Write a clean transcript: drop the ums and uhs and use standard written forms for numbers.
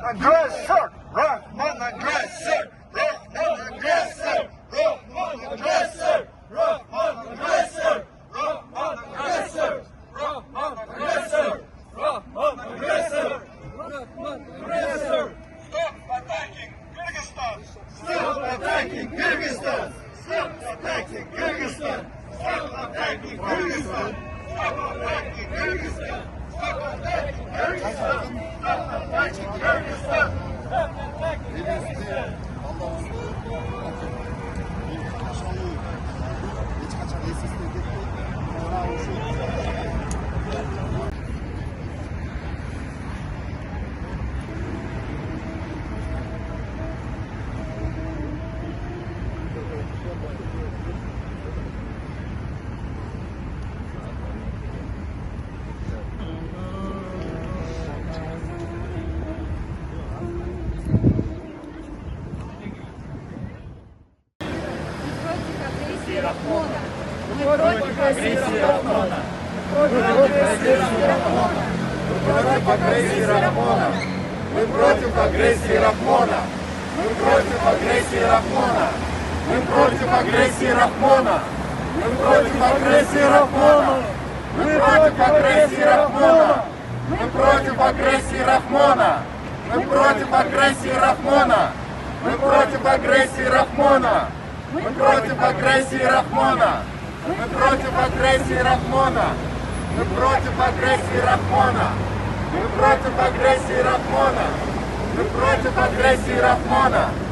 aggressor! Rahman aggressor! Rahman aggressor! Rahman aggressor! Rahman aggressor! Rahman aggressor! Rahman aggressor! Rahman aggressor! Rahman aggressor! Stop attacking Kyrgyzstan! Stop attacking Kyrgyzstan! Stop attacking Kyrgyzstan! Stop attacking Kyrgyzstan! Stop attacking Kyrgyzstan! Stop attacking Kyrgyzstan! Stop attacking Kyrgyzstan! Stop attacking Kyrgyzstan! Мы против агрессии Рахмона. Мы против агрессии Рахмона. Мы против агрессии Рахмона. Мы против агрессии Рахмона. Мы против агрессии Рахмона. Мы против агрессии Рахмона. Мы против агрессии Рахмона. Мы против агрессии Рахмона. Мы против агрессии Рахмона. Мы против агрессии Рахмона. Мы против агрессии Рахмона. Мы против агрессии Рахмона. Мы против агрессии Рахмона. Мы против агрессии Рахмона.